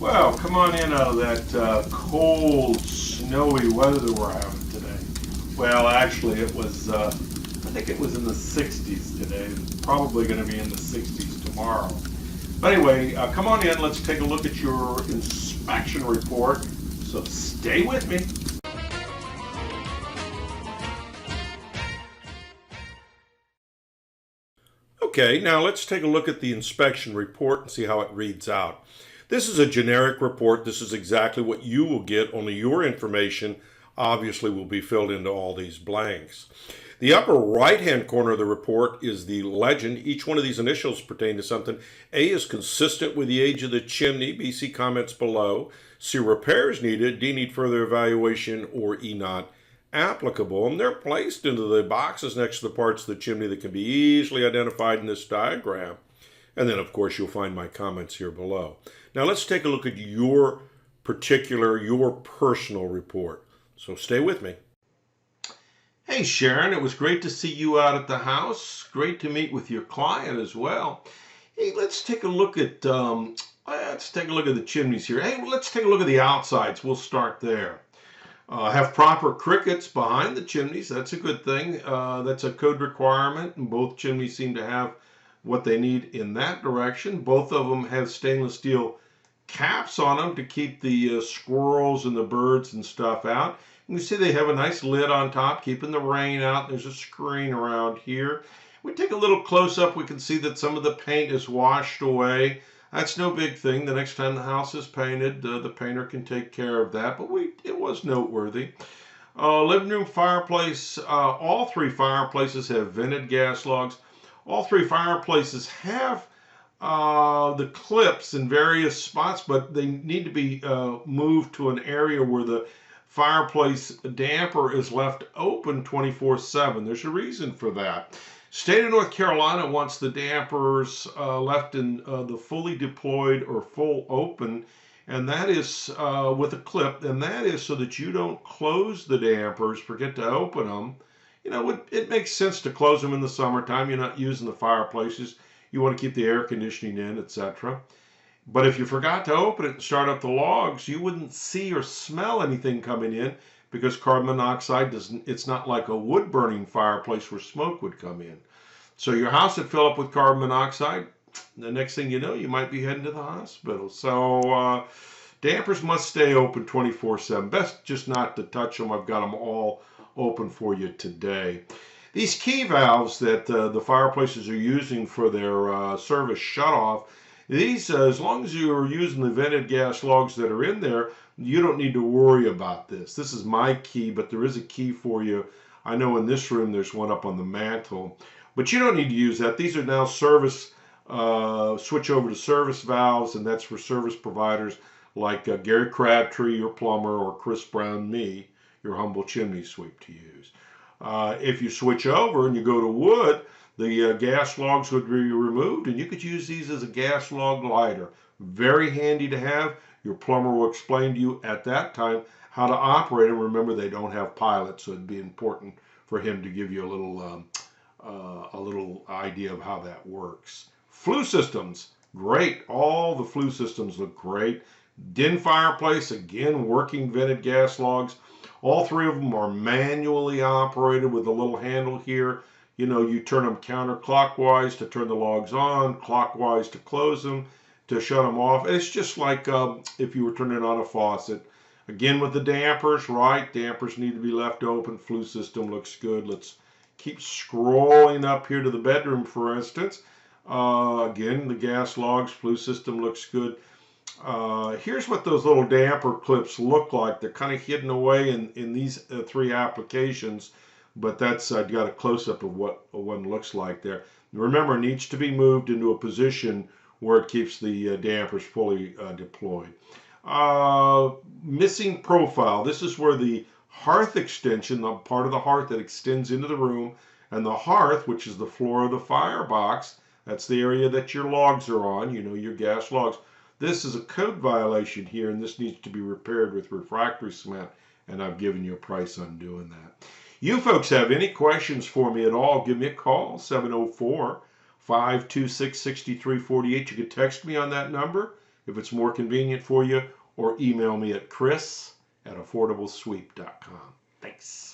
Well, come on in out of that cold, snowy weather that we're having today. Well, actually, I think it was in the 60s today. Probably going to be in the 60s tomorrow. But anyway, come on in. Let's take a look at your inspection report. So stay with me. Okay, now let's take a look at the inspection report and see how it reads out. This is a generic report. This is exactly what you will get, only your information obviously will be filled into all these blanks. The upper right-hand corner of the report is the legend. Each one of these initials pertain to something. A is consistent with the age of the chimney. B, see comments below. C, repairs needed. D, need further evaluation. Or E, not applicable. And they're placed into the boxes next to the parts of the chimney that can be easily identified in this diagram. And then, of course, you'll find my comments here below. Now, let's take a look at your personal report. So stay with me. Hey, Sharon, it was great to see you out at the house. Great to meet with your client as well. Hey, let's take a look at the chimneys here. Hey, let's take a look at the outsides. We'll start there. Have proper crickets behind the chimneys. That's a good thing. That's a code requirement, and both chimneys seem to have what they need in that direction. Both of them have stainless steel caps on them to keep the squirrels and the birds and stuff out. And we see they have a nice lid on top, keeping the rain out. There's a screen around here. We take a little close up, we can see that some of the paint is washed away. That's no big thing. The next time the house is painted, the painter can take care of that, but it was noteworthy. Living room fireplace, all three fireplaces have vented gas logs. All three fireplaces have the clips in various spots, but they need to be moved to an area where the fireplace damper is left open 24/7. There's a reason for that. State of North Carolina wants the dampers left in the fully deployed or full open, and that is with a clip, and that is so that you don't close the dampers, forget to open them. You know, it makes sense to close them in the summertime. You're not using the fireplaces. You want to keep the air conditioning in, etc. But if you forgot to open it and start up the logs, you wouldn't see or smell anything coming in because carbon monoxide it's not like a wood burning fireplace where smoke would come in. So your house would fill up with carbon monoxide. The next thing you know, you might be heading to the hospital. So dampers must stay open 24/7. Best just not to touch them. I've got them all open for you today. These key valves that the fireplaces are using for their service shutoff, these, as long as you're using the vented gas logs that are in there, you don't need to worry about this. This is my key, but there is a key for you. I know in this room there's one up on the mantle, but you don't need to use that. These are now switch over to service valves, and that's for service providers like Gary Crabtree, your plumber, or Chris Brown, me, your humble chimney sweep to use. If you switch over and you go to wood, the gas logs would be removed, and you could use these as a gas log lighter. Very handy to have. Your plumber will explain to you at that time how to operate them. Remember, they don't have pilots, so it'd be important for him to give you a little idea of how that works. Flue systems, great. All the flue systems look great. Den fireplace, again, working vented gas logs. All three of them are manually operated with a little handle here. You know, you turn them counterclockwise to turn the logs on, clockwise to close them, to shut them off. It's just like if you were turning on a faucet. Again, with the dampers, right? Dampers need to be left open. Flue system looks good. Let's keep scrolling up here to the bedroom, for instance. Again, the gas logs, flue system looks good. Here's what those little damper clips look like. They're kind of hidden away in these three applications, but that's I got a close-up of what one looks like there. Remember, it needs to be moved into a position where it keeps the dampers fully deployed. Missing profile. This is where the hearth extension, the part of the hearth that extends into the room, and the hearth, which is the floor of the firebox, that's the area that your logs are on, you know, your gas logs. This is a code violation here, and this needs to be repaired with refractory cement, and I've given you a price on doing that. You folks have any questions for me at all, give me a call, 704-526-6348. You can text me on that number, if it's more convenient for you, or email me at chris@affordablesweep.com. Thanks.